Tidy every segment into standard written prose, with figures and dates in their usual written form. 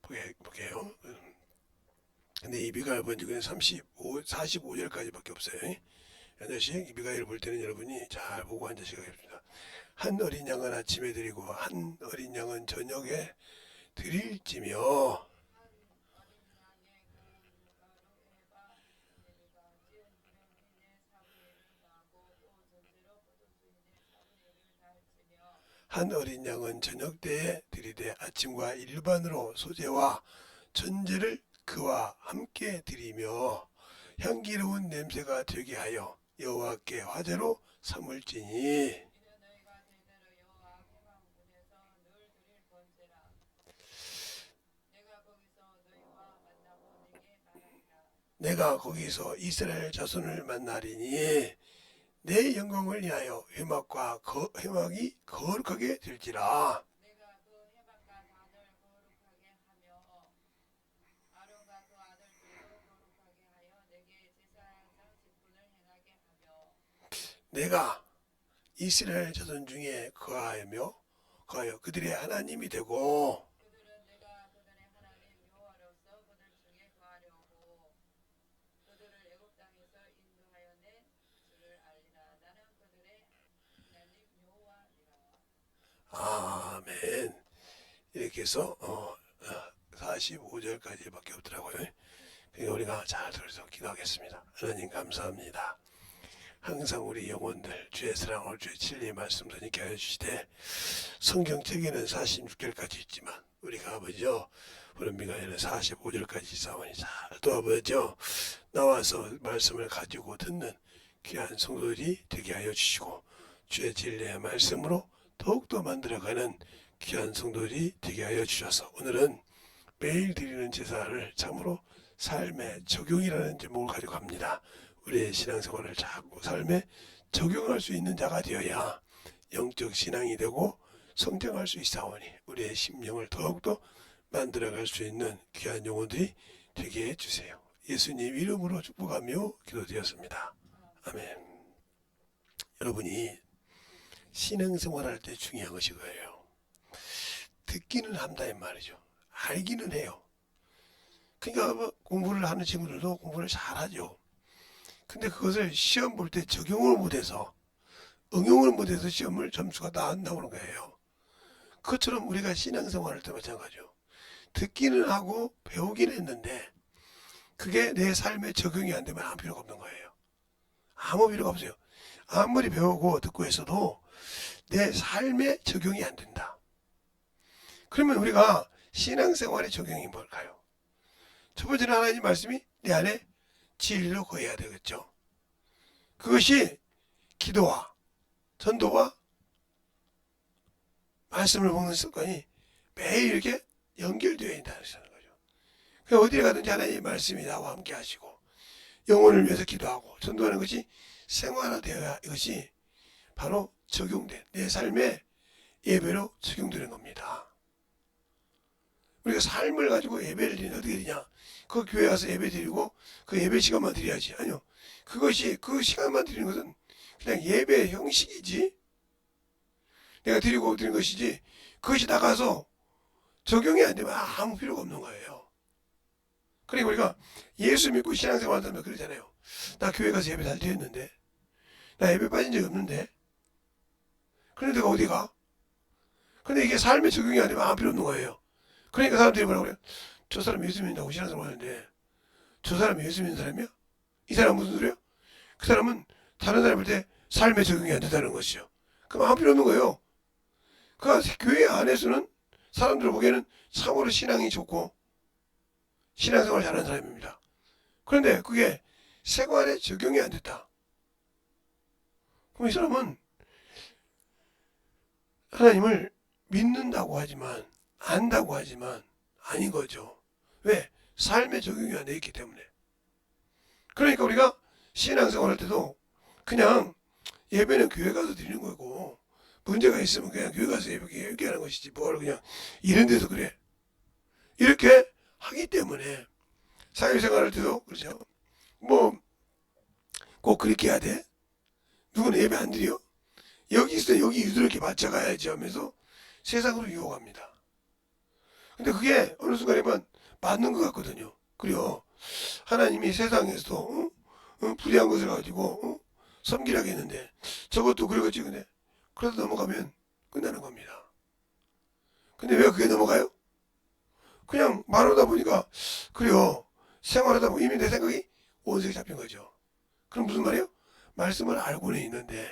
볼게요. 근데 이 미가엘 본 적은 45절까지밖에 없어요. 8시 미가엘 볼 때는 여러분이 잘 보고 앉으시기 바랍니다. 한 어린 양은 아침에 드리고 한 어린 양은 저녁에 드릴지며. 한 어린 양은 저녁 때에 드리되 아침과 일반으로 소재와 전제를 그와 함께 드리며 향기로운 냄새가 되게 하여 여호와께 화제로 삼을지니. 내가 거기서 이스라엘 자손을 만나리니 내 영광을 위하여 회막이 거룩하게 될지라. 내가 이스라엘 자손 중에 거하여 그들의 하나님이 되고 아멘. 이렇게 해서 45절까지밖에 없더라고요. 그러니까 우리가 잘 들어서 기도하겠습니다. 하나님 감사합니다. 항상 우리 영혼들 주의 사랑을 주의 진리의 말씀 선있게 하여 주시되 성경책에는 46절까지 있지만 우리가 아버지요 오늘 미가엘은 45절까지 있사오니 잘 도와보죠. 나와서 말씀을 가지고 듣는 귀한 성도들이 되게 하여 주시고 주의 진리의 말씀으로 더욱더 만들어가는 귀한 성도들이 되게 하여 주셔서 오늘은 매일 드리는 제사를 참으로 삶의 적용이라는 제목을 가지고 갑니다. 우리의 신앙생활을 자꾸 삶에 적용할 수 있는 자가 되어야 영적 신앙이 되고 성장할 수 있사오니 우리의 심령을 더욱더 만들어갈 수 있는 귀한 영혼들이 되게 해주세요. 예수님 이름으로 축복하며 기도드렸습니다. 아멘. 여러분이 신앙생활할 때 중요한 것이 그예요. 듣기는 한다 이 말이죠. 알기는 해요. 그러니까 공부를 하는 친구들도 공부를 잘하죠. 근데 그것을 시험 볼 때 적용을 못해서 응용을 못해서 시험을 점수가 다 안 나오는 거예요. 그것처럼 우리가 신앙생활할 때 마찬가지죠. 듣기는 하고 배우긴 했는데 그게 내 삶에 적용이 안 되면 아무 필요가 없는 거예요. 아무 필요가 없어요. 아무리 배우고 듣고 했어도 내 삶에 적용이 안 된다. 그러면 우리가 신앙생활의 적용이 뭘까요? 첫 번째는 하나님 말씀이 내 안에 진리로 거해야 되겠죠. 그것이 기도와 전도와 말씀을 먹는 습관이 매일 이렇게 연결되어 있다는 거죠. 그러니까 어디에 가든지 하나님의 말씀이 나와 함께 하시고 영혼을 위해서 기도하고 전도하는 것이 생활화되어야 이것이 바로 적용된 내 삶의 예배로 적용되는 겁니다. 우리가 삶을 가지고 예배를 드리면 어떻게 되냐? 그 교회 가서 예배 드리고 그 예배 시간만 드려야지. 아니요. 그것이 그 시간만 드리는 것은 그냥 예배 형식이지. 내가 드리고 드린 것이지. 그것이 나가서 적용이 안 되면 아무 필요가 없는 거예요. 그러니까 우리가 예수 믿고 신앙생활 하면 그러잖아요. 나 교회 가서 예배 잘 드렸는데 나 예배 빠진 적이 없는데 그런데 내가 어디 가? 근데 이게 삶에 적용이 안 되면 아무 필요 없는 거예요. 그러니까 사람들이 뭐라고 그래요? 저 사람 예수 믿는다고 신앙생활 하는데 저 사람이 예수 믿는 사람이야? 이 사람은 무슨 소리야? 그 사람은 다른 사람일 때 삶에 적용이 안 된다는 것이죠. 그럼 아무 필요 없는 거예요. 그러니까 교회 안에서는 사람들 보기에는 참으로 신앙이 좋고 신앙생활 잘하는 사람입니다. 그런데 그게 생활에 적용이 안 됐다. 그럼 이 사람은 하나님을 믿는다고 하지만 안다고 하지만 아닌 거죠. 왜? 삶에 적용이 안 돼 있기 때문에. 그러니까 우리가 신앙생활 할 때도 그냥 예배는 교회 가서 드리는 거고 문제가 있으면 그냥 교회 가서 예배하는 것이지 뭘 그냥 이런 데서 그래. 이렇게 하기 때문에 사회생활 할 때도 그렇죠. 뭐 꼭 그렇게 해야 돼? 누구는 예배 안 드려? 여기 있을 때 여기 이렇게 맞춰가야지 하면서 세상으로 유혹합니다. 근데 그게 어느 순간이면 맞는 것 같거든요. 그리고 하나님이 세상에서 불의한 것을 가지고 섬기라고 했는데 저것도 그러겠지. 근데 그래도 넘어가면 끝나는 겁니다. 근데 왜 그게 넘어가요? 그냥 말하다 보니까 그래요. 생활하다 보면 이미 내 생각이 원색이 잡힌 거죠. 그럼 무슨 말이에요? 말씀을 알고는 있는데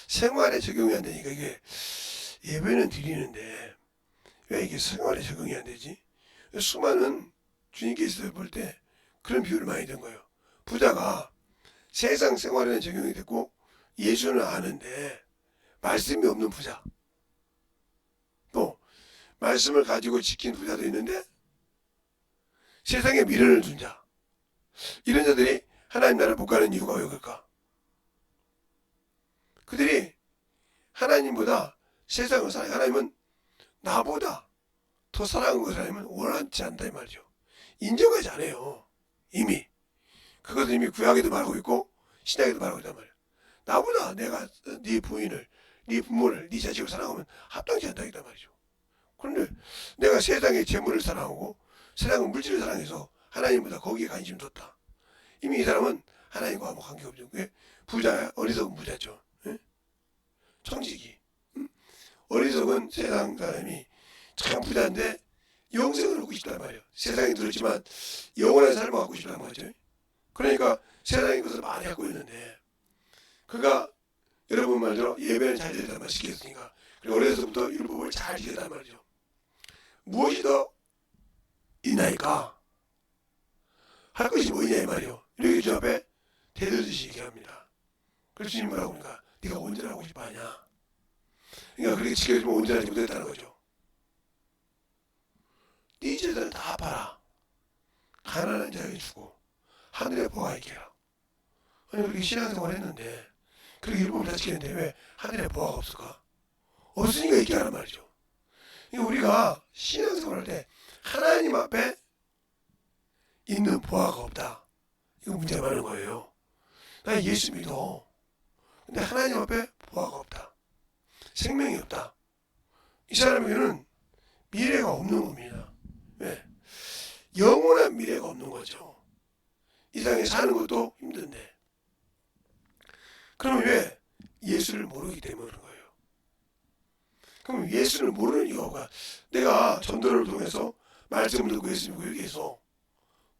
생활에 적용이 안 되니까 이게 예배는 드리는데 왜 이게 생활에 적용이 안 되지? 수많은 주님께서 볼 때 그런 비유를 많이 든 거예요. 부자가 세상 생활에는 적용이 됐고 예수는 아는데 말씀이 없는 부자, 또 말씀을 가지고 지킨 부자도 있는데 세상에 미련을 둔 자, 이런 자들이 하나님 나라를 못 가는 이유가 왜 그럴까? 그들이 하나님보다 세상을 사랑해. 하나님은 나보다 더 사랑하는 것을 하나님은 원하지 않다 이 말이죠. 인정하지 않아요. 이미 그것은 이미 구약에도 말하고 있고 신약에도 말하고 있단 말이에요. 나보다 내가 네 부인을, 네 부모를, 네 자식을 사랑하면 합당치 않다 이단 말이죠. 그런데 내가 세상의 재물을 사랑하고 세상의 물질을 사랑해서 하나님보다 거기에 관심 뒀다. 이미 이 사람은 하나님과 아무 관계없죠. 부자야, 어리석은 부자죠. 예? 청지기. 어리석은 세상 사람이 참 부자인데 영생을 얻고 싶단 말이에요. 세상에 들었지만 영원한 삶을 갖고 싶단 말이죠. 그러니까 세상의 것을 많이 갖고 있는데 그가 여러분 말대로 예배는 잘 드렸단 말이에요. 시켰으니까. 그리고 어려서부터 율법을 잘 지켰단 말이죠. 무엇이 더 있나이까? 할 것이 뭐냐 이 말이에요. 이렇게 주 앞에 대들듯이 얘기합니다. 그래서 주님 뭐라고 하니까 네가 온전하고 싶어 하냐? 그러니까 그렇게 지켜주면 온전하지 못했다는 거죠. 네 재산을 다 팔아. 가난한 자에게 주고 하늘에 보아 있게 해라. 아니 그렇게 신앙생활 했는데 그렇게 율법을 다 지켰는데 왜 하늘에 보아가 없을까? 없으니까 있게 하란 말이죠. 그러니까 우리가 신앙생활 할 때 하나님 앞에 있는 보아가 없다. 이거 문제가 많은 거예요. 나 예수 믿어. 근데 하나님 앞에 보아가 없다. 생명이 없다. 이 사람에게는 미래가 없는 겁니다. 왜? 영원한 미래가 없는 거죠. 이 땅에 사는 것도 힘든데. 그럼 왜? 예수를 모르기 때문에 그런 거예요. 그럼 예수를 모르는 이유가 내가 전도를 통해서 말씀을 듣고 예수 믿고 이렇게 해서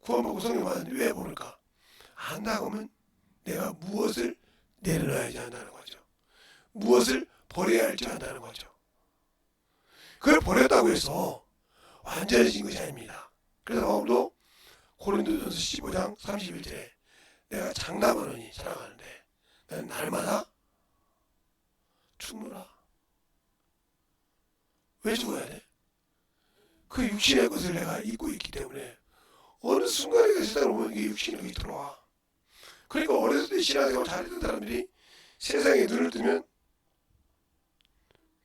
구원받고 성령 받는데 왜 모를까? 안다고 하면 내가 무엇을 내려놔야지 한다는 거죠. 무엇을 버려야 할지 한다는 거죠. 그걸 버렸다고 해서 완전해진 것이 아닙니다. 그래서 바울도 고린도전서 15장 31절에 내가 장담하노니 사랑하는데 나는 날마다 죽노라. 왜 죽어야 돼? 그 육신의 것을 내가 입고 있기 때문에 어느 순간에 세상을 보면 이게 육신이 들어와. 그러니까 어렸을 때 신앙생활 잘했던 사람들이 세상에 눈을 뜨면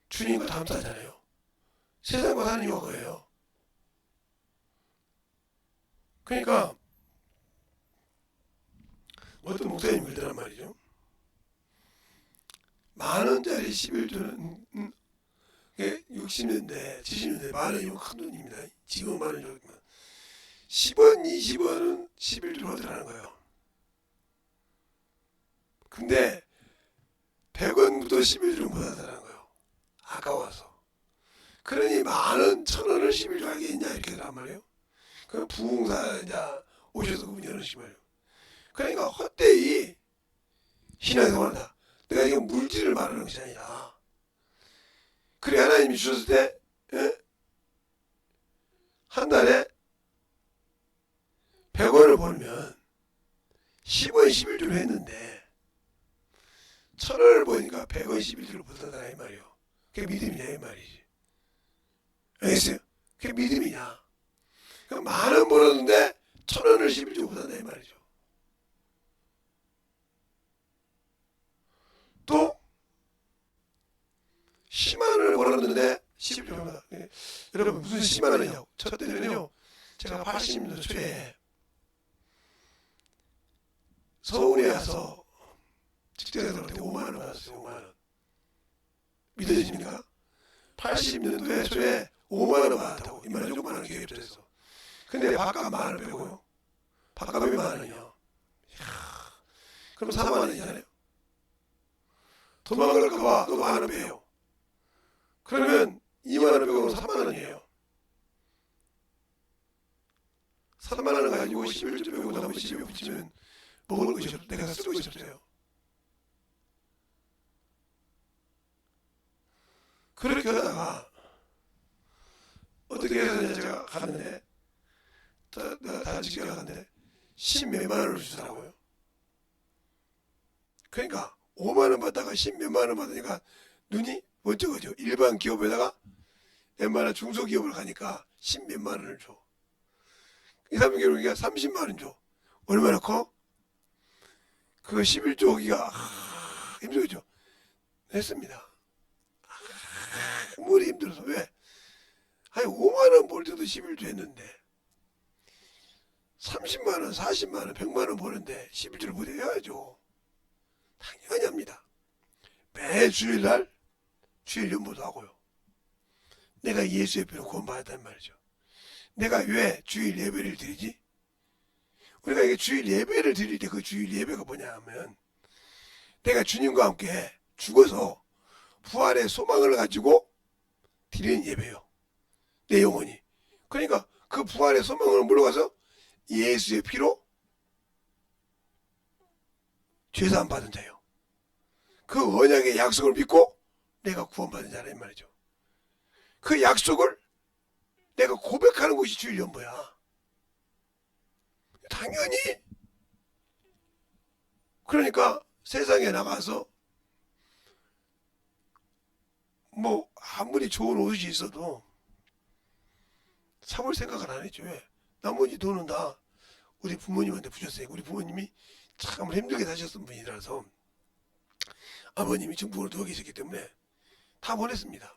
주님과 담사잖아요. 세상과 사는 이유가 그거예요. 그러니까 어떤 목사님이 그러더란 말이죠. 10,000원짜리 11조는 60년대, 70년대 10,000원이면 큰 돈입니다. 지금은 10,000원 정도면 10원, 20원은 11조로 하더라는 거예요. 근데 100원부터 11조를 못 하더라는 거예요. 아까워서. 그러니 10,000원, 1,000원을 11조 하겠냐 이렇게 하란 말이에요. 그 부흥사자 오셔서 그분이 이러시기 말이에요. 그러니까 헛되이 신앙생활한다. 내가 지금 물질을 말하는 것이 아니라 그래 하나님이 주셨을 때 한 달에 100원을 벌면 10원 11조를 했는데 1,000원을 버니까 100원 11조를 못하더라 이 말이에요. 그게 믿음이냐 이 말이지. 알겠어요? 그게 믿음이냐. 10,000원 벌었는데 1,000원을 11조 못한다 이 말이죠. 또 10만 원을 벌었는데 11조입니다. 여러분 무슨 10만 원이냐고. 저 때는요. 제가 80년대 초에 서울에 와서 직장에서 그때 5만 원 받았어요. 5만 원. 믿어지십니까? 80년도에 초에 5만 원 받았다고. 2만 원, 6만 원 기업에서. 근데 밥값 만 원 빼고요. 밥값이 만 원이요. 그럼 4만 원이잖아요. 도망갈까봐 또 만 원 빼요. 그러면 2만 원 빼고 3만 원이에요. 3만 원 가지고 11조 빼고 나머지 12조 붙이면 먹을 것이 없어. 내가 쓸 것이 없어요. 그렇게 하다가 어떻게 해서 제가 갔는데 다 지켜 갔는데 10몇만 원을 주더라고요. 그러니까 5만 원 받다가 10몇만 원 받으니까 눈이 번쩍거죠. 일반 기업에다가 웬만한 중소기업을 가니까 10몇만 원을 줘. 2, 3개월이니까 30만 원 줘. 얼마나 커? 그거 11조 오기가 힘들죠. 했습니다. 머리 힘들어서. 왜? 아니 5만 원 벌 때도 11조 했는데 30만 원, 40만 원, 100만 원 버는데 11조를 못 해야죠. 당연히 합니다. 매 주일날 주일 연보도 하고요. 내가 예수의 피로 구원받았단 말이죠. 내가 왜 주일 예배를 드리지? 우리가 이게 주일 예배를 드릴 때 그 주일 예배가 뭐냐 하면 내가 주님과 함께 죽어서 부활의 소망을 가지고 드리는 예배요. 내 영혼이. 그러니까 그 부활의 소망을 물러가서 예수의 피로 죄사함 받은 자요. 그 언약의 약속을 믿고 내가 구원받은 자라 이 말이죠. 그 약속을 내가 고백하는 것이 주일 연보야. 당연히. 그러니까 세상에 나가서 뭐 아무리 좋은 옷이 있어도 사볼 생각을 안 했죠. 왜? 나머지 돈은 다 우리 부모님한테 부셨어요. 우리 부모님이 참 힘들게 사셨던 분이라서 아버님이 중풍으로 누워 계셨기 때문에 다 보냈습니다.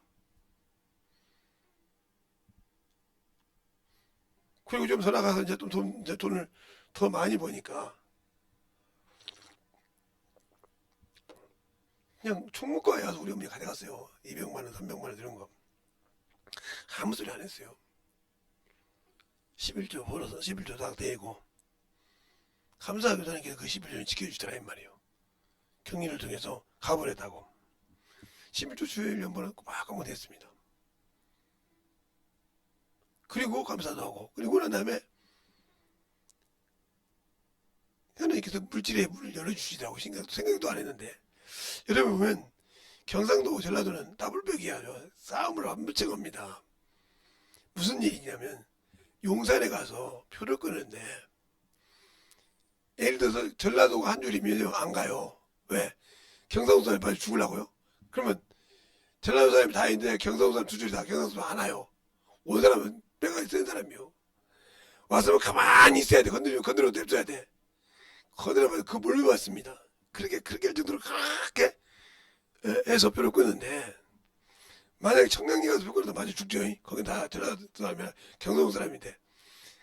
그리고 좀 더 나가서 이제 또 돈을 더 많이 버니까 그냥 총무과에 가서 우리 어머니가 가져갔어요. 200만 원, 300만 원 이런 거. 아무 소리 안 했어요. 11조 벌어서 11조 딱 대고 감사하게 하나님께서 그 11조를 지켜주시더라 이 말이에요. 경리를 통해서 가버렸다고. 11조 주일 연보는 꼬박꼬박 됐습니다. 그리고 감사도 하고 그리고 난 다음에 하나님께서 물질의 문을 열어주시더라고. 생각도 안 했는데 여러분 보면 경상도 전라도는 더블백이야. 싸움을 완벽히 합니다. 무슨 얘기냐면 용산에 가서 표를 끊는데 예를 들어서 전라도가 한 줄이면 안 가요. 왜? 경상도 사람이 빨리 죽으려고요? 그러면 전라도 사람이 다 있는데 경상도 사람 두 줄이 다 경상도 사람 하나요. 온 사람은 뼈가 센 사람이요. 와서 가만히 있어야 돼. 건드려도 냅둬야 돼. 건드려면 그 몰려 왔습니다. 그렇게 할 정도로 그렇게 해서 뼈를 끊는데 만약에 청량리 가서 뼈 끊어도 맞아 죽죠. 거긴 다 전라도 사람이나 경상도 사람인데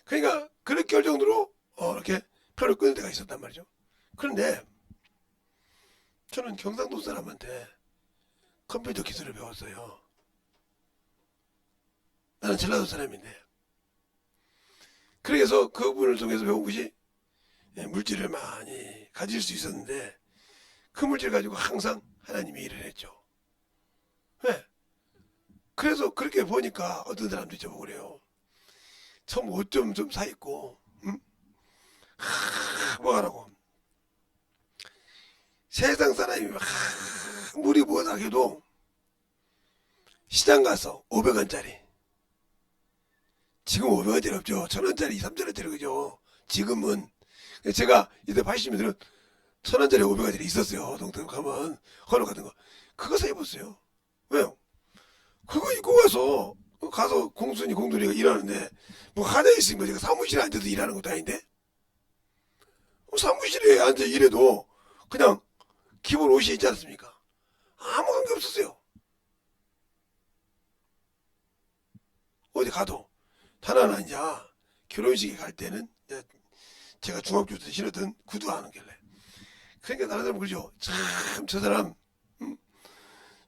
그러니까 그렇게 할 정도로 이렇게 뼈를 끊을 때가 있었단 말이죠. 그런데 저는 경상도 사람한테 컴퓨터 기술을 배웠어요. 나는 전라도 사람인데 그래서 그분을 통해서 배운 것이 물질을 많이 가질 수 있었는데 그 물질 가지고 항상 하나님이 일을 했죠. 왜? 그래서 그렇게 보니까 어떤 사람들이 저보고 그래요. 처음 옷 좀 사입고 응? 뭐 하라고 세상 사람이 물이 뭐다 해도 시장 가서 500원짜리 지금 500원짜리 없죠. 1000원짜리 3,000원짜리 그죠. 지금은 제가 이때 80년대는 1000원짜리 500원짜리 있었어요. 동네 가면 헌옷 같은 거 그거 사 입었어요. 왜요? 그거 입고 가서 공순이가 일하는데 뭐 하나 있으니까 제가 사무실에 앉아서 일하는 것도 아닌데 사무실에 앉아 일해도 그냥 기본 옷이 있지 않습니까? 아무 관계 없었어요. 어디 가도 단 하나 이제 결혼식에 갈 때는 제가 중학교 때 신었던 구두 하는 길래 그러니까 다른 사람 그러죠. 참 저 사람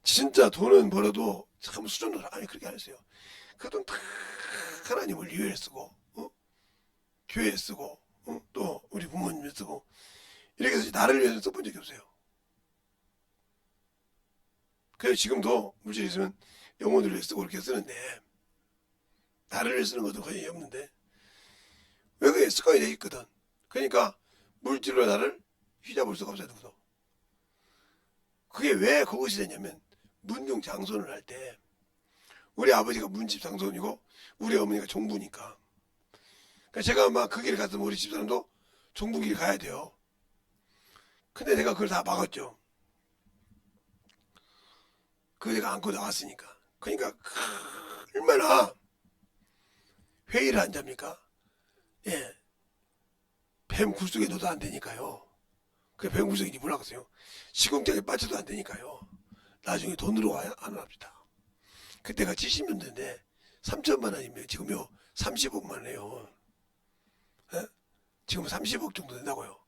진짜 돈은 벌어도 참 수준으로 아니 그렇게 안 했어요. 그 돈 다 하나님을 위해 쓰고 교회에 쓰고 또 우리 부모님에 쓰고 이렇게 해서 나를 위해서 써본 적이 없어요. 그래서 지금도 물질이 있으면 영혼들을 위해 쓰고 이렇게 쓰는데 나를 위해 쓰는 것도 거의 없는데 왜 그게 습관이 돼 있거든. 그러니까 물질로 나를 휘잡을 수가 없어요. 누구도. 그게 왜 그것이 되냐면 문중장손을 할 때 우리 아버지가 문집장손이고 우리 어머니가 종부니까. 그러니까 제가 막 그 길을 갔으면 우리 집사람도 종부길 가야 돼요. 근데 내가 그걸 다 막았죠. 그거 내가 안고 나왔으니까. 그러니까 얼마나 회의를 안 잡니까? 예. 뱀 굴속에 넣어도 안 되니까요. 그 뱀 굴속에 뭐라고 하세요? 시궁장에 빠져도 안 되니까요. 나중에 돈으로 안 합시다. 그때가 70년대인데 3천만 원이면 지금요 30억만 해요. 예? 지금 30억 정도 된다고요.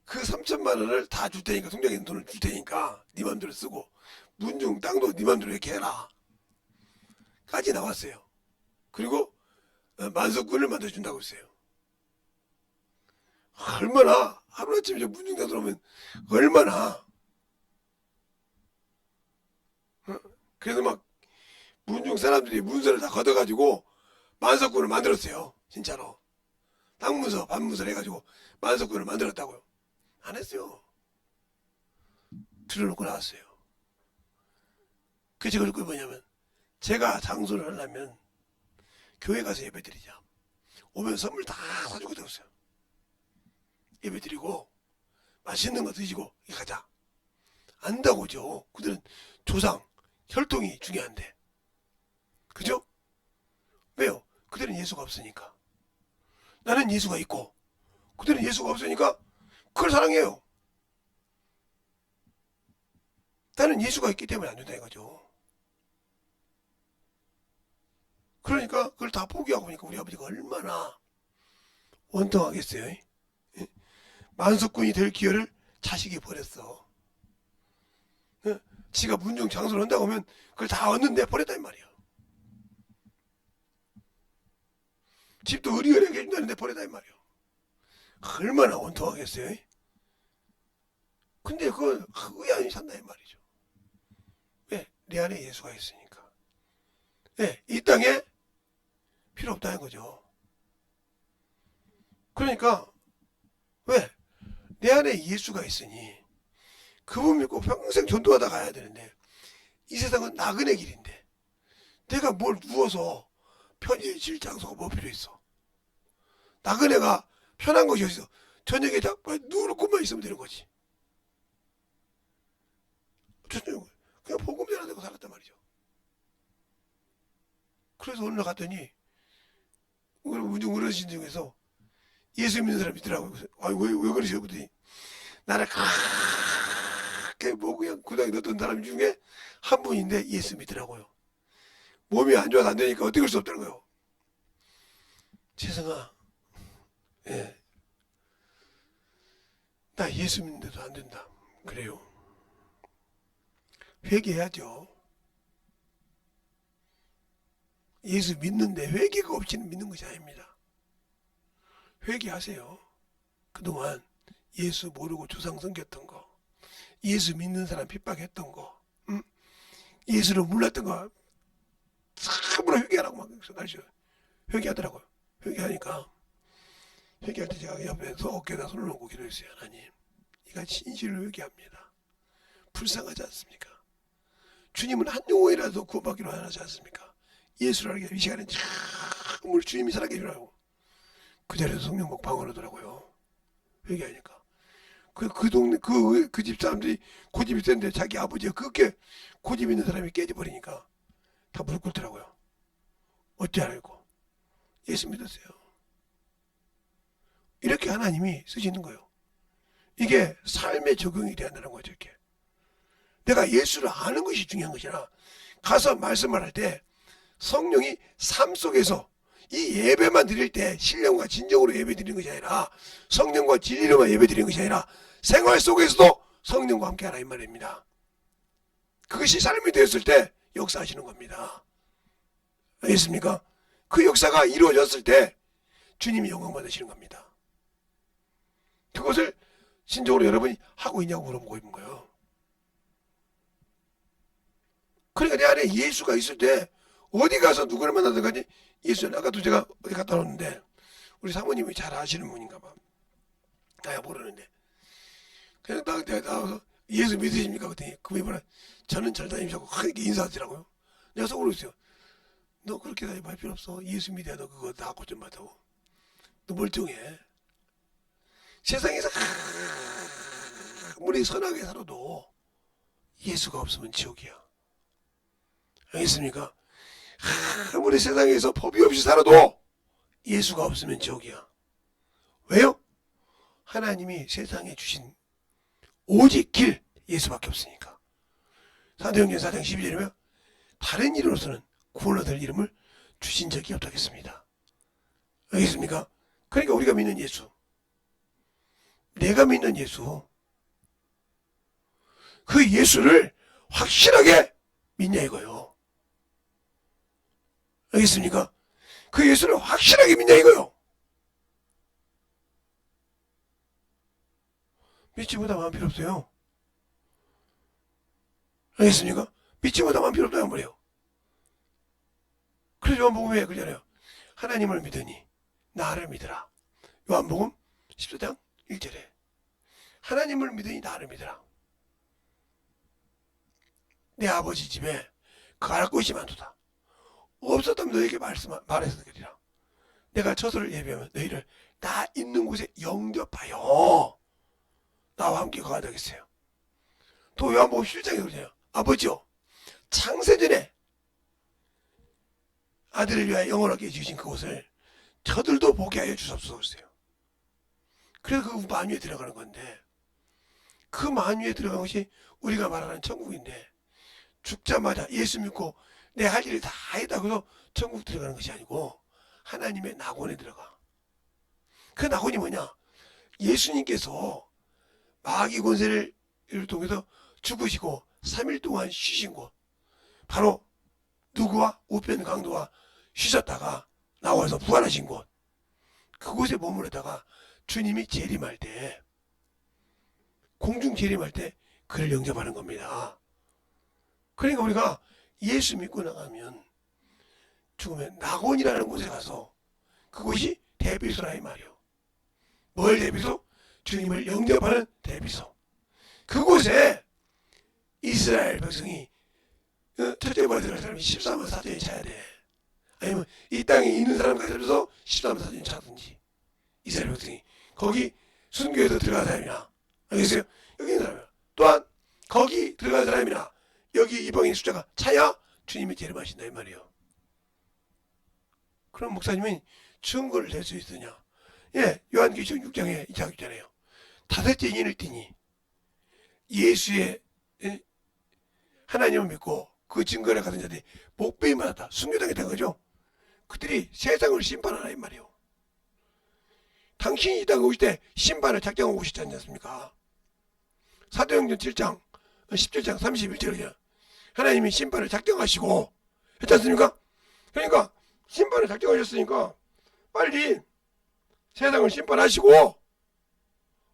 그 3천만 원을 다 줄 테니까, 통장에 있는 돈을 줄 테니까 네 맘대로 쓰고 문중 땅도 네 맘대로 이렇게 해라 까지 나왔어요. 그리고 만석군을 만들어준다고 했어요. 얼마나 하루아침에 저 문중당 들어오면 얼마나 그래서 막 문중 사람들이 문서를 다 걷어가지고 만석군을 만들었어요. 진짜로 땅문서 반문서를 해가지고 만석군을 만들었다고요. 안 했어요. 들어놓고 나왔어요. 그 제가 그걸 뭐냐면 제가 장소를 하려면 교회 가서 예배 드리자. 오면 선물 다 사주고 들었어요. 예배 드리고 맛있는 거 드시고 가자. 안다고죠. 그들은 조상, 혈통이 중요한데. 그죠? 왜요? 그들은 예수가 없으니까. 나는 예수가 있고 그들은 예수가 없으니까 그걸 사랑해요. 나는 예수가 있기 때문에 안 된다 이거죠. 그러니까 그걸 다 포기하고 보니까 우리 아버지가 얼마나 원통하겠어요. 예? 만석군이 될 기회를 자식이 버렸어. 예? 지가 문중 장소를 한다고 하면 그걸 다 얻는데 버렸단 말이야. 집도 의리의리하게 해준다는데 버렸단 말이야. 얼마나 원통하겠어요. 근데 그걸 의아히 산다 이 말이죠. 왜? 내 안에 예수가 있으니까. 예, 이 땅에 필요 없다는 거죠. 그러니까 왜? 내 안에 예수가 있으니 그분 믿고 평생 전도하다 가야 되는데 이 세상은 나그네 길인데 내가 뭘 누워서 편히 쉴 장소가 뭐 필요 있어. 나그네가 편한 것이 어디서 저녁에 다 누울 곳만 있으면 되는 거지. 그냥 복음 전하고 살았단 말이죠. 그래서 어느 날 갔더니 우리 문중 어르신 중에서 예수 믿는 사람이 있더라고요. 왜 그러셔? 그랬더니 나를 그렇게 뭐 그냥 구덩이 넣었던 사람 중에 한 분인데 예수 믿더라고요. 몸이 안 좋아서 안 되니까 어떻게 할 수 없다는 거예요. 재성아, 예, 나 예수 믿는데도 안 된다. 그래요. 회개해야죠. 예수 믿는데 회개가 없이는 믿는 것이 아닙니다. 회개하세요. 그동안 예수 모르고 조상 섬겼던 거, 예수 믿는 사람 핍박했던 거, 예수를 몰랐던 거 전부 회개하라고 막 날씨 회개하더라고요. 회개하니까 회개할 때 제가 옆에서 어깨에다 손을 얹고 기도했어요. 하나님, 이가 진실을 회개합니다. 불쌍하지 않습니까? 주님은 한 영혼이라도 구원받기로 하지 않습니까? 예수를 알게 이 시간에 참으로 주님이 살아계시라고 그 자리에서 성령복 방언하더라고요. 회개하니까. 그 동네 그 집 사람들이 고집이 센데 자기 아버지가 그렇게 고집 있는 사람이 깨져버리니까 다 무릎 꿇더라고요. 어찌 알고 예수 믿었어요. 이렇게 하나님이 쓰시는 거예요. 이게 삶에 적용이 돼야 한다는 거죠. 이렇게 내가 예수를 아는 것이 중요한 것이라 가서 말씀을 할 때 성령이 삶 속에서 이 예배만 드릴 때 신령과 진정으로 예배 드리는 것이 아니라 성령과 진리로만 예배 드리는 것이 아니라 생활 속에서도 성령과 함께 하라 이 말입니다. 그것이 삶이 되었을 때 역사하시는 겁니다. 알겠습니까? 그 역사가 이루어졌을 때 주님이 영광 받으시는 겁니다. 그것을 신적으로 여러분이 하고 있냐고 물어보고 있는 거예요. 그러니까 내 안에 예수가 있을 때 어디 가서 누구를 만나든 간에 예수는 아까도 제가 어디 갔다 왔는데 우리 사모님이 잘 아시는 분인가 봐. 나야 모르는데 그냥 딱 내가 나와서 예수 믿으십니까? 그랬더니 그분이 뭐라 저는 잘 다니시고 크게 인사하더라고요. 내가 속으로 있어요. 너 그렇게 다니면 할 필요 없어. 예수 믿어야 너 그거 다 고점 받다고. 너 멀쩡해. 세상에서 아무리 선하게 살아도 예수가 없으면 지옥이야. 알겠습니까? 아무리 세상에서 법이 없이 살아도 예수가 없으면 지옥이야. 왜요? 하나님이 세상에 주신 오직 길 예수밖에 없으니까. 사도행전 4장 12절이면 다른 이름으로서는 구원 얻을 이름을 주신 적이 없다겠습니다. 알겠습니까? 그러니까 우리가 믿는 예수, 내가 믿는 예수, 그 예수를 확실하게 믿냐 이거요. 알겠습니까? 그 예수를 확실하게 믿냐 이거요. 믿지 못하면 필요 없어요. 알겠습니까? 믿지 못하면 필요 없다는 말이에요. 그래서 요한복음에 그러잖아요. 하나님을 믿으니 나를 믿으라. 요한복음 14장 1절에 하나님을 믿으니 나를 믿으라. 내 아버지 집에 거할 곳이 많도다. 없었다면 너에게 말해서 그리라. 내가 저들을 예비하면 너희를 나 있는 곳에 영접하여 나와 함께 거하다 하겠어요. 또 요한복음 7장에 그러잖아요. 아버지요 창세전에 아들을 위하여 영원하게 주신 그곳을 저들도 보게 하여 주옵소서 그랬어요. 그래서 그 만유에 들어가는 건데 그 만유에 들어간 것이 우리가 말하는 천국인데 죽자마자 예수 믿고 내 할 일을 다 했다고 해서 천국 들어가는 것이 아니고 하나님의 낙원에 들어가. 그 낙원이 뭐냐? 예수님께서 마귀 권세를 통해서 죽으시고 3일 동안 쉬신 곳, 바로 누구와 우편 강도와 쉬셨다가 나와서 부활하신 곳, 그곳에 머무르다가 주님이 재림할 때, 공중 재림할 때 그를 영접하는 겁니다. 그러니까 우리가 예수 믿고 나가면 죽으면 낙원이라는 곳에 가서 그곳이 대비소라 이 말이요. 뭘 대비소? 주님을 영접하는 대비소. 그곳에 이스라엘 백성이 첫째 번째 들어갈 사람이 13만 4천이 차야 돼. 아니면 이 땅에 있는 사람 가지고서 13만 4천이 차든지 이스라엘 백성이 거기 순교해서 들어간 사람이나 알겠어요? 여기 있는 사람이나 또한 거기 들어간 사람이나 여기 이방인 숫자가 차야 주님이 재림하신다 이 말이에요. 그럼 목사님은 증거를 낼 수 있으냐? 예, 요한계시록 6장에 이장 있잖아요. 다섯째 인을 띠니 예수의 하나님을 믿고 그 증거를 가진 자들이 복배임 받았다. 순교당했다는 거죠. 그들이 세상을 심판하라 이 말이에요. 당신이 이 땅에 오실 때 심판을 작정하고 오시지 않습니까? 사도행전 7장 17장 31절이죠. 하나님이 심판을 작정하시고 했지 않습니까? 그러니까 심판을 작정하셨으니까 빨리 세상을 심판하시고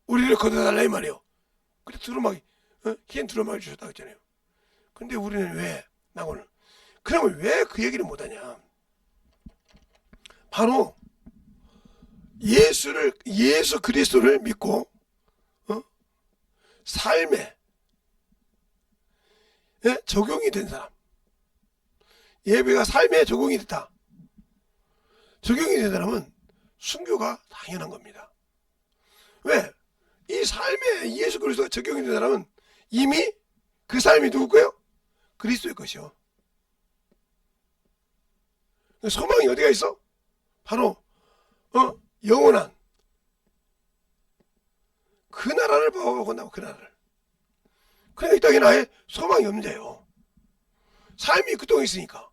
우리를 거둬달라 이 말이에요. 그때 두루마기 흰 두루마기 주셨다고 했잖아요. 근데 우리는 왜 낙원을 그러면 왜 그 얘기를 못하냐? 바로 예수 그리스도를 믿고 삶에 적용이 된 사람, 예배가 삶에 적용이 됐다. 적용이 된 사람은 순교가 당연한 겁니다. 왜? 이 삶에 예수 그리스도가 적용이 된 사람은 이미 그 삶이 누구 거예요? 그리스도의 것이요. 소망이 어디가 있어? 바로 영원한 그 나라를 보고 나고 그 나라를. 그러니까 이 땅에 나의 소망이 없는 자예요. 삶이 그동안 있으니까.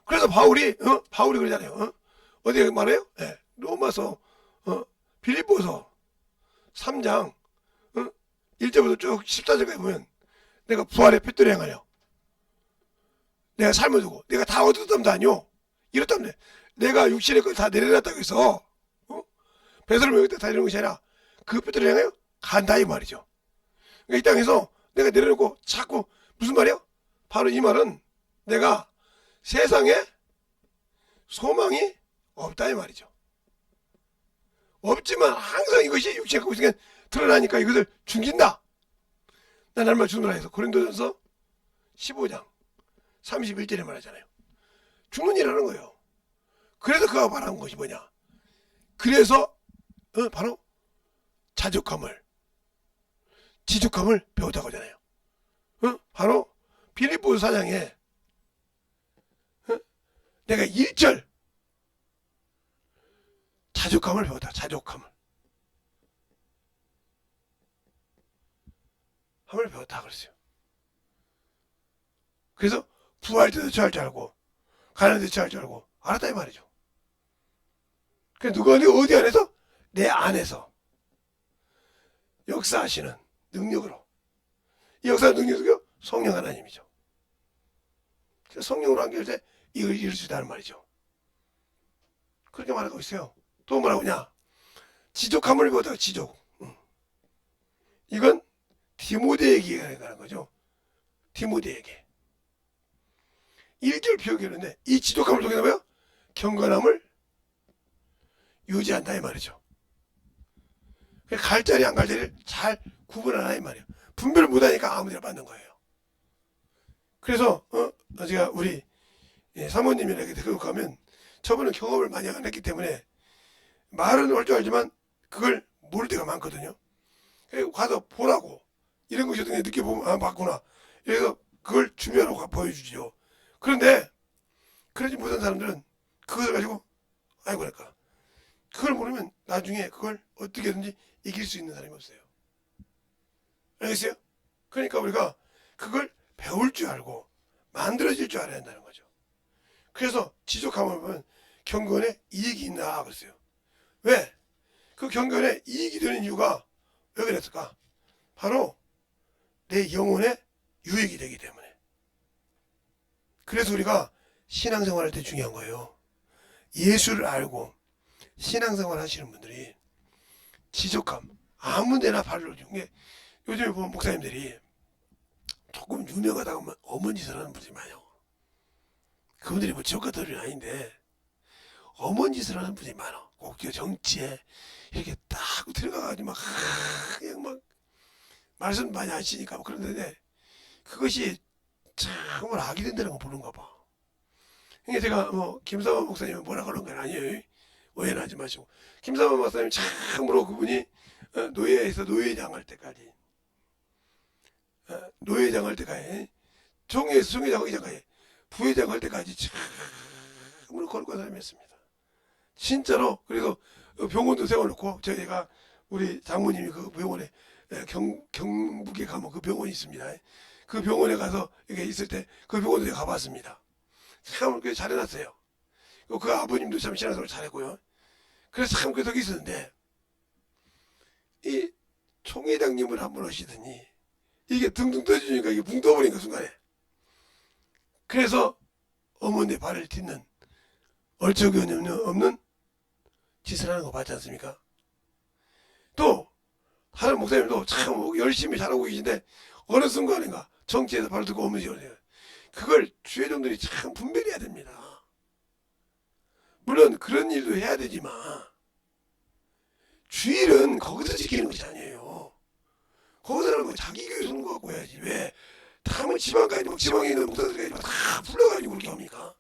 그래서 바울이 그러잖아요. 어디에 말해요? 네, 로마서 빌립보서 3장 1절부터 쭉 14절까지 보면 내가 부활의 핏대로 행하여 내가 삶을 두고 내가 다 얻었담도 아니오. 이렇다면 내가 육신의 걸 다 내려놨다고 해서 배설을 여기다 다 내려놓은 것이 아니라 그 뼈들을 향하여 간다 이 말이죠. 그러니까 이 땅에서 내가 내려놓고 자꾸 무슨 말이야? 바로 이 말은 내가 세상에 소망이 없다 이 말이죠. 없지만 항상 이것이 육체가 갖고 있으니까 드러나니까 이것을 죽인다. 난 얼마 죽는다 해서 고린도전서 15장 31절에 말하잖아요. 죽는 일이라는 거예요. 그래서 그가 말한 것이 뭐냐? 그래서 바로 자족함을 지족함을 배우자고 하잖아요. 바로 빌립보서 4장에 내가 1절 자족함을 배웠다. 자족함을 함을 배웠다 그랬어요. 그래서 부활 때도 처할 줄 알고 가난 때도 처할 줄 알고 알았다 이 말이죠. 그래서 누가 어디 안에서? 내 안에서 역사하시는 능력으로. 이 역사 능력이요? 성령 하나님이죠. 그래서 성령으로 한결 때 이걸 이룰 수 있다는 말이죠. 그렇게 말하고 있어요. 또 뭐라고 하냐? 지족함을 배우다가 지족. 이건 디모데에게 하는 거죠. 디모데에게. 1절 표기하는데 이 지족함을 통해서 뭐요? 경건함을 유지한다 이 말이죠. 갈 자리 안 갈 자리를 잘 구분하라 이 말이에요. 분별을 못하니까 아무데나 받는 거예요. 그래서 제가 우리 사모님이랑 그거 가면 저분은 경험을 많이 안 했기 때문에 말은 할 줄 알지만 그걸 모를 때가 많거든요. 그래서 가서 보라고 이런 것이 어떻게 느껴보면 아 맞구나. 그래서 그걸 준비하라고 보여주죠. 그런데 그러지 못한 사람들은 그것을 가지고 아이고 그러니까 그걸 모르면 나중에 그걸 어떻게든지 이길 수 있는 사람이 없어요. 알겠어요? 그러니까 우리가 그걸 배울 줄 알고 만들어질 줄 알아야 한다는 거죠. 그래서 지속함을 보면 경건에 이익이 있나 그랬어요. 왜? 그 경건에 이익이 되는 이유가 왜 그랬을까? 바로 내 영혼에 유익이 되기 때문에. 그래서 우리가 신앙생활 할 때 중요한 거예요. 예수를 알고 신앙생활 하시는 분들이 지족함 아무 데나 발로 준 게 요즘에 보면 목사님들이 조금 유명하다고 하면 어머니 짓을 하는 분들이 많아요. 그분들이 뭐 지옥 같은 분이 아닌데 어머니 짓을 하는 분이 많아. 꼭 정치에 이렇게 딱 들어가가지고 막 그냥 막 말씀 많이 하시니까 뭐 그런데 그것이 정말 악이 된다는 거 보는가 봐. 그러니까 제가 뭐 김사만 목사님은 뭐라 그런 건 아니에요. 오해는 하지 마시고 김사만 목사님 참으로 그분이 노예에서 노예장 할 때까지 노예장 할 때까지 총회에서 총회장 하기 전까지 부회장 할 때까지 참으로 거룩한 사람이었습니다. 진짜로. 그래서 병원도 세워놓고 저희가 우리 장모님이 그 병원에 경북에 가면 그 병원이 있습니다. 그 병원에 가서 이렇게 있을 때 그 병원도 제가 가봤습니다. 참 그렇게 잘해놨어요. 그 아버님도 참 신앙생활 잘했고요. 그래서 참 그덕이 있었는데 이 총회장님을 한번 하시더니 이게 둥둥 떠주니까 이게 붕 떠버린 순간에. 그래서 어머니의 발을 딛는 얼척이 없는 짓을 하는 거 봤지 않습니까? 또 다른 목사님도 참 열심히 잘하고 계신데 어느 순간인가 정치에서 발을 들고 어머니 그걸 주회종들이 참 분별해야 됩니다. 물론 그런 일도 해야 되지만 주일은 거기서 지키는 것이 아니에요. 거기서는 뭐 자기 교회 선거 갖고 해야지. 왜? 다 뭐 지방까지 막 지방에 있는 목사들까지 다 불러가지고 그렇게 합니까?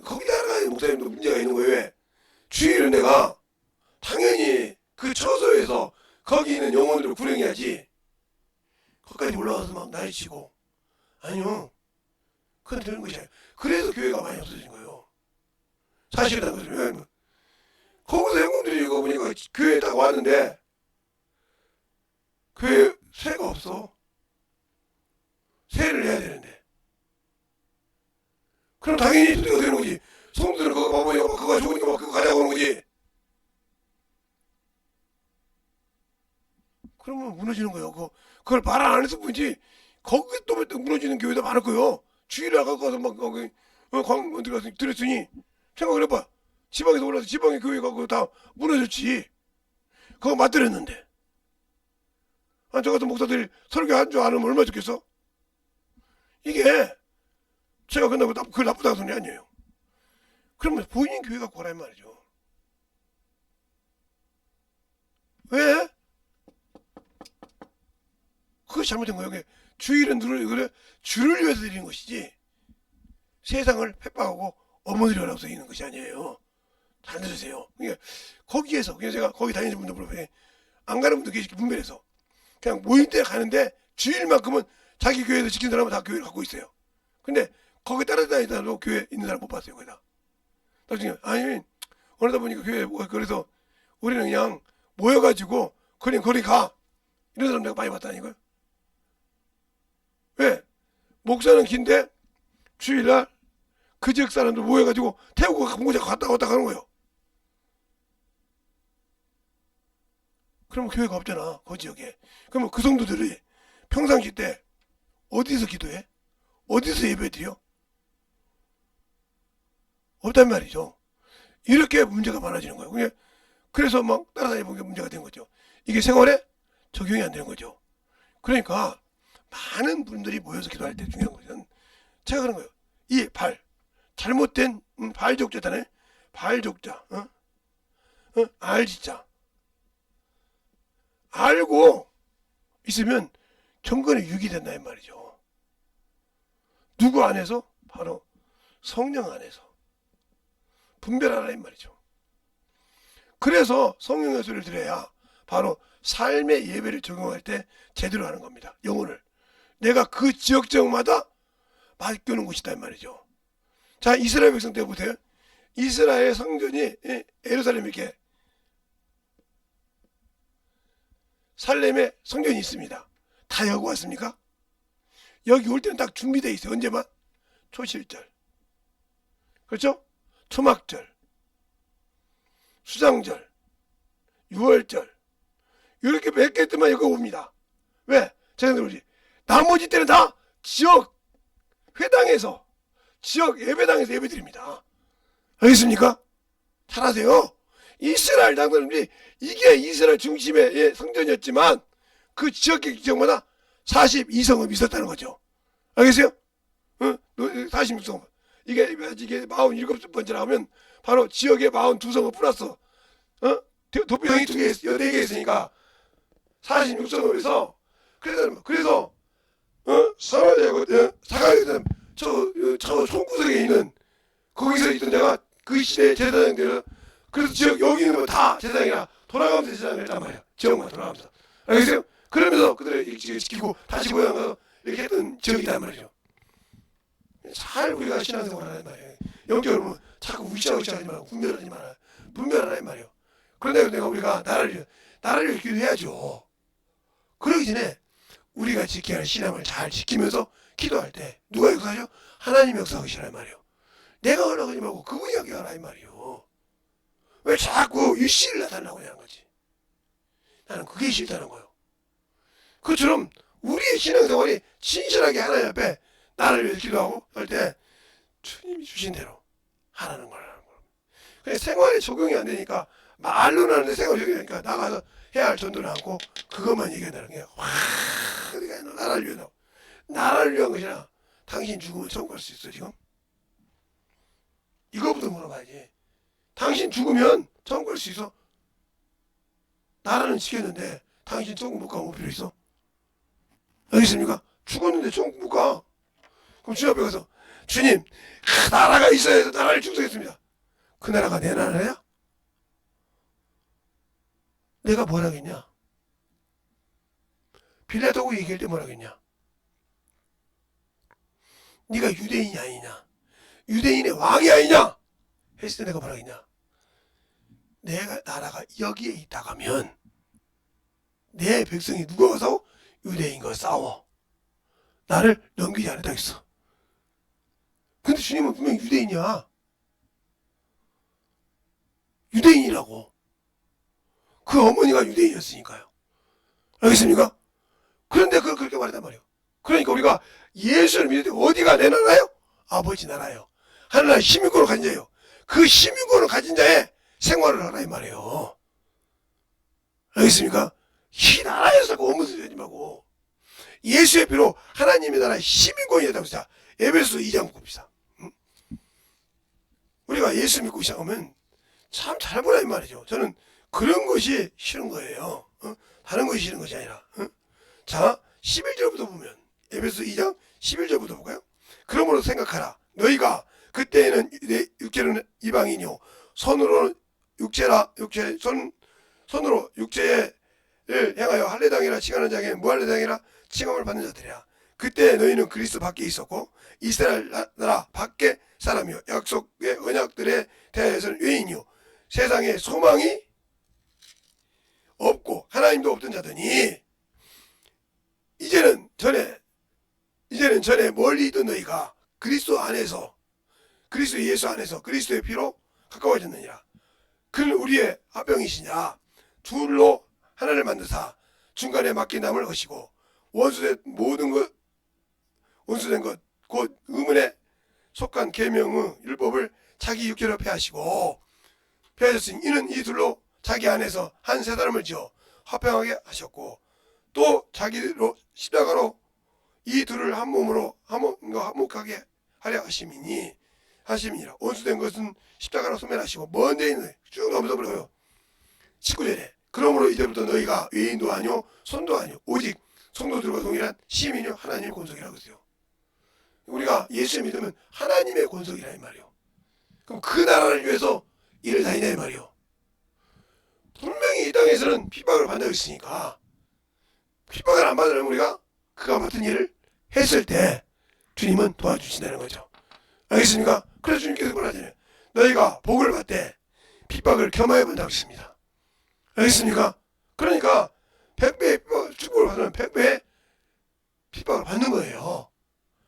거기다가 목사님도 문제가 있는 거예요. 왜? 주일은 내가 당연히 그 처소에서 거기 있는 영혼들을 구령해야지. 거기까지 올라가서 막 난리치고. 아니요. 그건 되는 것이 아니에요. 그래서 교회가 많이 없어진 거예요. 사실이라는 거죠. 왜? 거기서 영혼들이 이거 보니까 교회에 딱 왔는데 교회 세가 없어. 세를 내야 되는데. 그럼 당연히 소리가 되는 거지. 성도들은 그거 봐보니까 막 그거 좋으니까 막 그거 가자고 하는 거지. 그러면 무너지는 거예요. 그걸 말 안 해서 뿐이지 거기 또 무너지는 교회도 많을 거예요. 주일에 가서 막 거기 어디 가서 들었으니 생각을 해봐. 지방에서 올라서 지방의 교회가 그거 다 무너졌지. 그거 맞들었는데. 저 같은 목사들이 설교 한 줄 아는 얼마나 좋겠어? 이게 제가 그나마 그걸 나쁘다는 소리 아니에요. 그러면 본인 교회 갖고 오란 말이죠. 왜? 그것이 잘못된 거예요. 주일은 주를 위해서 드리는 것이지 세상을 핍박하고 어머니라고 있는 것이 아니에요. 잘 들으세요. 그러니까 거기에서 그냥 제가 거기 다니는 분들 물어보면 안 가는 분들 계시게 분별해서 그냥 모임 때 가는데 주일만큼은 자기 교회에서 지킨 사람은 다 교회를 갖고 있어요. 근데 거기 따라다니다도 교회 있는 사람 못 봤어요. 거기다. 나중에 아니 어느다 보니까 교회 그래서 우리는 그냥 모여가지고 그냥 거리 가 이런 사람 내가 많이 봤다니까요. 왜? 목사는 긴데 주일날 그 지역 사람들 모여가지고 태우고 공고장 갔다 왔다 가는 거예요. 그러면 교회가 없잖아. 그 지역에. 그러면 그 성도들이 평상시 때 어디서 기도해? 어디서 예배드려? 없단 말이죠. 이렇게 문제가 많아지는 거예요. 그래서 막 따라다니는 게 문제가 된 거죠. 이게 생활에 적용이 안 되는 거죠. 그러니까 많은 분들이 모여서 기도할 때 중요한 것은 제가 그런 거예요. 이 잘못된 발족자잖아요. 발족자, 알지자. 알고 있으면 경건에 유익이 된다 이 말이죠. 누구 안에서? 바로 성령 안에서 분별하라 이 말이죠. 그래서 성령의 소리를 들어야 바로 삶의 예배를 적용할 때 제대로 하는 겁니다. 영혼을 내가 그 지역마다 맡겨놓은 곳이다 이 말이죠. 자, 이스라엘 백성 때 보세요. 이스라엘 성전이 예루살렘에 이렇게 살렘에 성전이 있습니다. 다 여기 왔습니까? 여기 올 때는 딱 준비되어 있어요. 언제만? 초실절, 그렇죠? 초막절, 수장절, 유월절 이렇게 몇 개 때만 여기 옵니다. 왜? 제가 그러지. 나머지 때는 다 지역 회당에서 지역 예배당에서 예배드립니다. 알겠습니까? 잘하세요. 이스라엘 당사람들이 이게 이스라엘 중심의 성전이었지만 그 지역마다 42성읍이 있었다는 거죠. 알겠어요? 46성읍. 이게 47번째라 하면 바로 지역에 42성읍 플러스 도표형이 4개 있으니까 46성읍에서 그래서 사가야 저 총구석에 있는 거기서 있던 데가 그 시대의 제사장들 그래서 지역 여기 있는 거 다 제사장이라 돌아가면서 제사장을 했단 말이야. 지역만 돌아가면서. 알겠어요? 그러면서 그들을 지키고 다시 모여 가서 이렇게 했던 지역이란 말이죠. 잘 우리가 신앙생활 하는 말이에요. 영적으로 자꾸 우시하지 말고 분별하지 말아요. 분별하란 말이에요. 그런데 우리가 나라를 기도해야죠. 그러기 전에 우리가 지켜야 할 신앙을 잘 지키면서 기도할 때 누가 역사하죠? 하나님 역사하시란 말이에요. 내가 허락하지 말고 그분이 하라 이 말이에요. 왜 자꾸 일시를 나타나고 하는 거지? 나는 그게 싫다는 거예요. 그처럼 우리의 신앙생활이 진실하게 하나님 앞에 나를 위해서 기도하고 할 때 주님이 주신 대로 하라는 거라는 거예요. 그냥 생활에 적용이 안 되니까 말로는 하는데 생활이 적용이 되니까 나가서 해야 할 전도를 않고 그것만 얘기한다는 게 우리가 나라를 위한 것이나 당신 죽으면 천국 갈 수 있어 지금? 이거부터 물어봐야지. 당신 죽으면 천국 갈 수 있어? 나라는 지켰는데 당신 천국 못 가면 뭐 필요 있어? 알겠습니까? 죽었는데 천국 못 가. 그럼 주님 앞에 가서 주님 그 나라가 있어야 해서 나라를 충성했습니다. 그 나라가 내 나라야? 내가 뭘 하겠냐? 빌라도하고 얘기할 때 뭘 하겠냐? 네가 유대인이 아니냐? 유대인의 왕이 아니냐? 했을 때 내가 뭘 하겠냐? 내가 나라가 여기에 있다가면 내 백성이 누가 싸워? 유대인과 싸워. 나를 넘기지 않았다 했어. 근데 주님은 분명히 유대인이야. 유대인이라고. 그 어머니가 유대인이었으니까요. 알겠습니까? 그런데 그걸 그렇게 말했단 말이에요. 그러니까 우리가 예수를 믿을 때 어디가 내 나라예요? 아버지 나라예요. 하나님의 시민권을 가진 자예요. 그 시민권을 가진 자의 생활을 하라 이 말이에요. 알겠습니까? 이 나라에서 원문을 하지 말고 예수의 피로 하나님의 나라의 시민권이 있다고. 자, 에베소 2장 봅시다. 우리가 예수 믿고 시작하면 참 잘 보라 이 말이죠. 저는 그런 것이 싫은 거예요. 다른 것이 싫은 것이 아니라. 자, 11절부터 보면 에베소 2장 11절부터 볼까요? 그러므로 생각하라. 너희가 그때에는 내 육체는 이방인이요 손으로 손으로 육체를 행하여 할례당이라 칭하는 자에게 무할례당이라 칭함을 받는 자들이라. 그때 너희는 그리스도 밖에 있었고 이스라엘 나라 밖에 사람이요 약속의 언약들에 대해서는 외인이요 세상에 소망이 없고 하나님도 없던 자더니 이제는 전에 멀리 있던 너희가 그리스도 예수 안에서 그리스도의 피로 가까워졌느니라. 그는 우리의 합병이시냐 둘로 하나를 만드사 중간에 맡긴 남을 하시고 원수된 것 곧 의문에 속한 계명의 율법을 자기 육체로 폐하셨으니 이는 이 둘로 자기 안에서 한 세 사람을 지어 화평하게 하셨고 또 자기로 십자가로 이 둘을 한 몸으로 화목하게 하려 하심이니라. 원수된 것은 십자가로 소멸하시고 먼 데 있는 쭉 넘어서 버려요. 19절에 그러므로 이제부터 너희가 외인도 아니요 손도 아니요 오직 성도들과 동일한 시민이요 하나님의 권속이라고 했어요. 우리가 예수를 믿으면 하나님의 권속이라 이 말이요. 그럼 그 나라를 위해서 일을 다니냐 이 말이요. 분명히 이 땅에서는 핍박을 받고 있으니까 핍박을 안 받으려면 우리가 그가 맡은 일을 했을 때 주님은 도와주신다는 거죠. 알겠습니까? 그래서 주님께서 말하잖아요. 너희가 복을 받되 핍박을 겸하여 본다고 했습니다. 알겠습니까? 그러니까 100배의 축복을 받으면 100배의 핍박을 받는 거예요.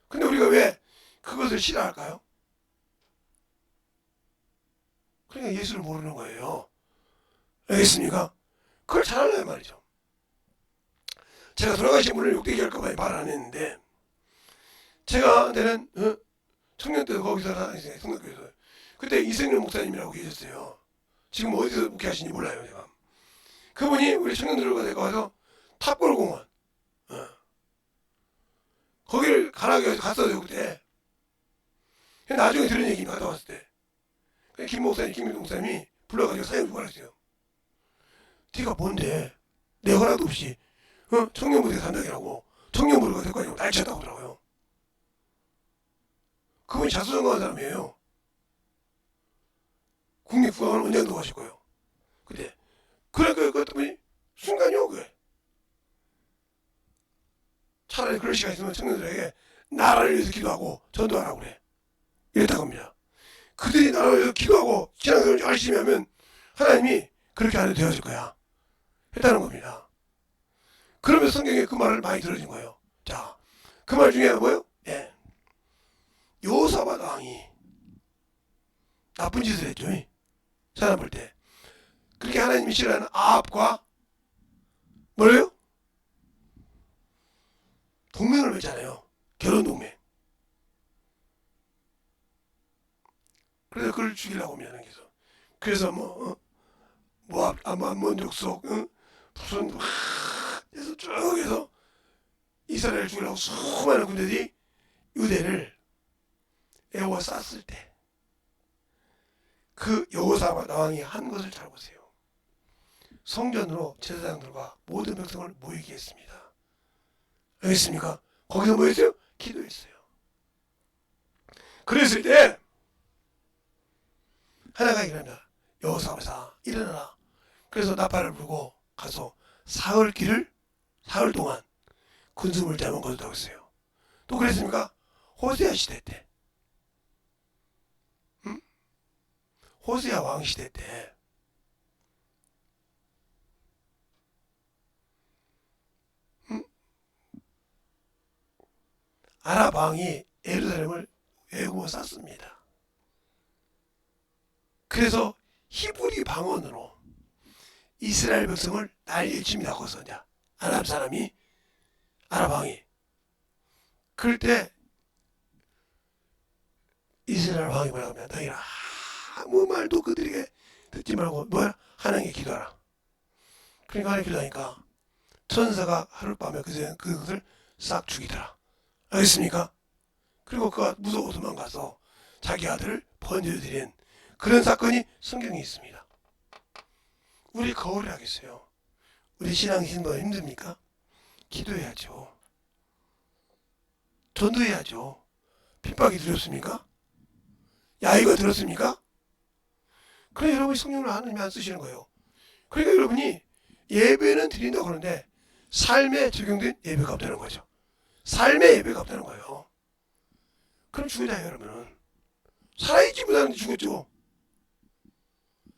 근데 우리가 왜 그것을 싫어할까요? 그러니까 예수를 모르는 거예요. 알겠습니까? 그걸 잘하려면 말이죠. 제가 돌아가신 분을 욕되게 할까봐 말 안 했는데 제가 한테는 청년 때도 거기서 다녔어요. 성덕교에서. 그때 이승열 목사님이라고 계셨어요. 지금 어디서 목회하시는지 몰라요. 제가. 그분이 우리 청년들과 내가 와서 탑골공원 거기를 가라고 해서 갔어요. 그때. 나중에 들은 얘기입니다. 갔다 왔을 때. 김민동 목사님이 불러가지고 사연 주고 그랬어요. 네가 뭔데 내 허락도 없이 청년부대에 산다기라고 청년부대가 될거 아니고 날쳤다고 하더라고요. 그분이 자수성가한 사람이에요. 국립국악원 원장도 하실 거예요. 근데 그랬더니 순간이요. 그게 차라리 그럴 시간 있으면 청년들에게 나라를 위해서 기도하고 전도하라고 그래. 이랬다고 합니다. 그들이 나라를 위해서 기도하고 신앙생활을 열심히 하면 하나님이 그렇게 안 해도 되어질 거야. 했다는 겁니다. 그러면서 성경에 그 말을 많이 들어진 거예요. 자, 그 말 중에 뭐예요? 예. 여호사밧 왕이 나쁜 짓을 했죠. 사람 볼 때. 그렇게 하나님이 싫어하는 아합과 뭐래요? 동맹을 맺잖아요. 결혼 동맹. 그래서 그걸 죽이려고 합니다. 그래서 모압, 암몬 족속, 무슨 해서 쭉 해서 이스라엘을 죽이려고 수많은 군대들이 유대를 에워쌌을 때 그 여호사밧 왕이 한 것을 잘 보세요. 성전으로 제사장들과 모든 백성을 모이게 했습니다. 알겠습니까? 거기서 뭐 했어요? 기도했어요. 그랬을 때 하나가 일어나 여호사밧아 일어나라. 그래서 나팔을 불고 가서 사흘 동안 군수를 잡은 것도 했어요. 또 그랬습니까? 호세아 시대 때 호세아 왕 시대 때 아랍 왕이 예루살렘을 외구어 쌌습니다. 그래서 히브리 방언으로 이스라엘 백성을 날일침이라고 해서 아랍 왕이 그럴 때 이스라엘 왕이 뭐라고 하면 너희는 아무 말도 그들에게 듣지 말고 뭐야? 하나님께 기도하라. 그러니까 하나님께 기도하니까 천사가 하룻밤에 그것을 싹 죽이더라. 알겠습니까? 그리고 그가 무서워 도망가서 자기 아들을 번제드린 그런 사건이 성경에 있습니다. 우리 거울을 하겠어요. 우리 신앙 신도 힘듭니까? 기도해야죠. 전도해야죠. 핍박이 들었습니까? 야유가 들었습니까? 그래 여러분이 성령을 하나님이 안 쓰시는 거예요. 그러니까 여러분이 예배는 드린다고 그러는데 삶에 적용된 예배가 없다는 거죠. 삶의 예배가 없다는 거예요. 그럼 죽으자 여러분은. 살아있지 못하는데 죽었죠.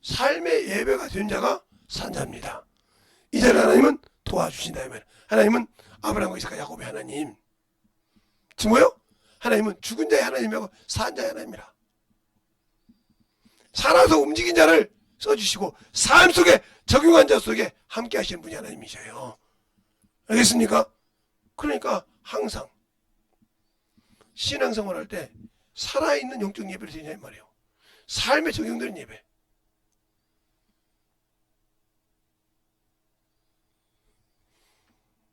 삶의 예배가 된 자가 산 자입니다. 이 자를 하나님은 도와주신다. 하나님은 아브라함과 이삭과 야곱의 하나님. 지금 뭐요? 하나님은 죽은 자의 하나님이고 산 자의 하나님이라. 살아서 움직인 자를 써주시고 삶 속에 적용한 자 속에 함께 하시는 분이 하나님이셔요. 알겠습니까? 그러니까 항상 신앙생활 할 때 살아있는 영적 예배를 드리냐 이 말이에요. 삶에 적용되는 예배.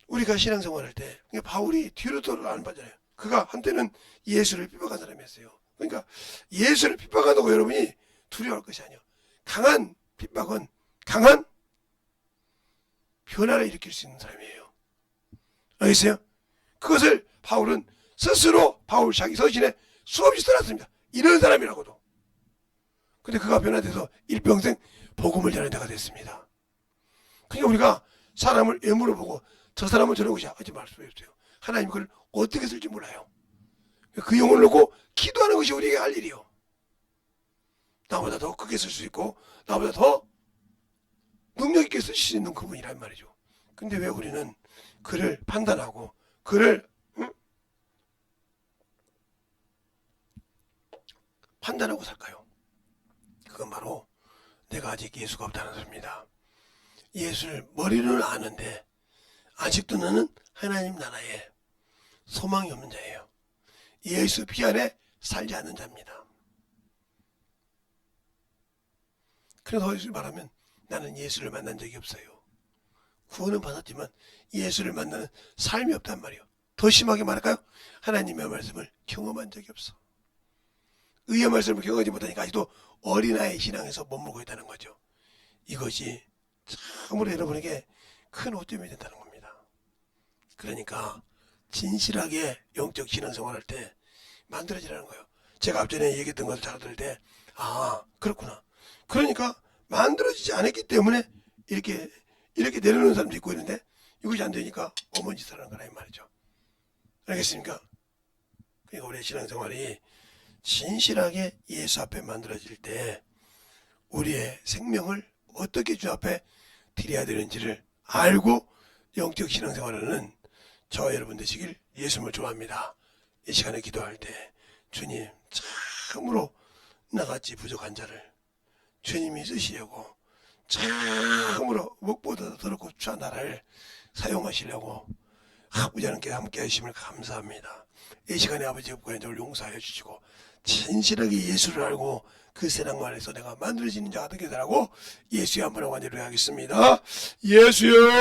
우리가 신앙생활 할 때 바울이 뒤로 돌아가는 바잖아요. 그가 한때는 예수를 핍박한 사람이었어요. 그러니까 예수를 핍박한다고 여러분이 두려워할 것이 아니에요. 강한 핍박은 강한 변화를 일으킬 수 있는 사람이에요. 알겠어요? 그것을 바울은 스스로 바울 자기 서신에 수없이 써놨습니다. 이런 사람이라고도. 근데 그가 변화돼서 일평생 복음을 전하는 자가 됐습니다. 그러니까 우리가 사람을 외모로 보고 저 사람은 저런 것이야 하지 말 수 없어요. 하나님 그걸 어떻게 쓸지 몰라요. 그 영혼을 놓고 기도하는 것이 우리에게 할 일이요. 나보다 더 크게 쓸 수 있고 나보다 더 능력 있게 쓰실 수 있는 그분이란 말이죠. 근데 왜 우리는 그를 판단하고 그를 판단하고 살까요? 그건 바로 내가 아직 예수가 없다는 소리입니다. 예수를 머리로는 아는데 아직도 나는 하나님 나라에 소망이 없는 자예요. 예수 피 안에 살지 않는 자입니다. 그래서 예수를 말하면 나는 예수를 만난 적이 없어요. 구원은 받았지만 예수를 만나는 삶이 없단 말이에요. 더 심하게 말할까요? 하나님의 말씀을 경험한 적이 없어. 의의 말씀을 경험하지 못하니까 아직도 어린아이 신앙에서 머물고 있다는 거죠. 이것이 참으로 여러분에게 큰 오점이 된다는 겁니다. 그러니까 진실하게 영적 신앙생활할 때 만들어지라는 거예요. 제가 앞전에 얘기했던 것을 잘 들을 때 그렇구나. 그러니까 만들어지지 않았기 때문에 이렇게 내려놓는 사람도 있고 있는데 이것이 안 되니까 어머니 짓을 하는 거라 이 말이죠. 알겠습니까? 그러니까 우리의 신앙생활이 진실하게 예수 앞에 만들어질 때 우리의 생명을 어떻게 주 앞에 드려야 되는지를 알고 영적 신앙생활하는 저와 여러분 되시길 예수님을 좋아합니다. 이 시간에 기도할 때 주님 참으로 나같이 부족한 자를 주님이 쓰시려고 참으로 무엇보다 더 넓고 추한 나라를 사용하시려고 아버지 하나님께 함께 하심을 감사합니다. 이 시간에 아버지 없고 저를 용서하여 주시고 진실하게 예수를 알고 그 세상 안에서 내가 만들어지는 자가 되게 되라고 예수의 한번 완전히 하겠습니다. 예수여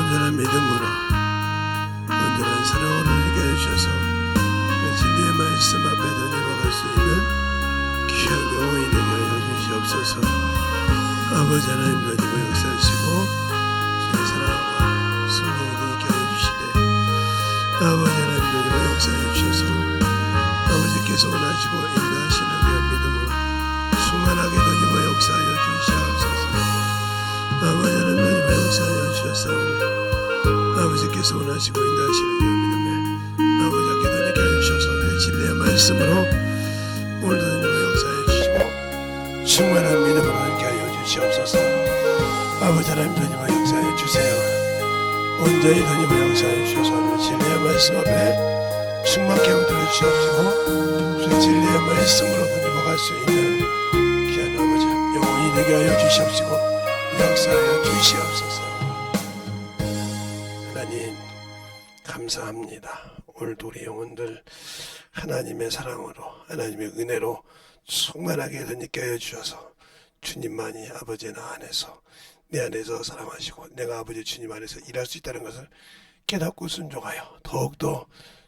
온전한 믿음으로 온전한 사랑으로 있게 해주셔서 진리의 말씀 앞에 던져박을 수 있는 귀한 영혼이 되게 하여 주시옵소서. 아버지 하나님 너희가 역사하시고 주의 사랑과 성령이 있게 하여 주시되 아버지 하나님 너희가 역사해 주셔서 아버지께서 원하시고 인도하시는 귀한 믿음으로 충만하게 너희가 역사하여 주시옵소서. 아버지 하나님 너희가 역사하여 주셔서 아버지께서 원하시고 인도하시는 그 믿음에 아버지께 너희가 해주셔서 진리의 말씀으로 오늘도 너희가 역사해 주시고 충만한 믿음으로 함께 하여 주시옵소서. 아버지 하나님 너희가 역사해 주세요. 온전히 너희가 역사해 주셔서 진리의 말씀 앞에 충만케 흔들어 주시옵시고 주의 진리의 말씀으로 너희가 갈 수 있는 귀한 아버지 영원히 되게 하여 주시옵시고 역사하여 주시옵소서. 하나님 감사합니다. 오늘도 우리 영혼들 하나님의 사랑으로 하나님의 은혜로 충만하게 덧입게 하여 주셔서 주님만이 아버지 나 안에서 내 안에서 사랑하시고 내가 아버지 주님 안에서 일할 수 있다는 것을 깨닫고 순종하여 더욱더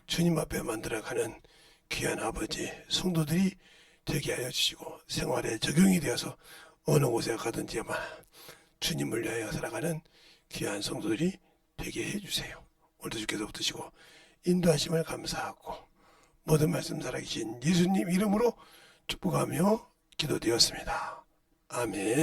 주님 앞에 만들어가는 귀한 아버지 성도들이 되게 하여 주시고 생활에 적용이 되어서 어느 곳에 가든지만 주님을 위하여 살아가는 귀한 성도들이 되게 해주세요. 오늘도 주께서 붙으시고 인도하심을 감사하고 모든 말씀 살아계신 예수님 이름으로 축복하며 기도드렸습니다. 아멘.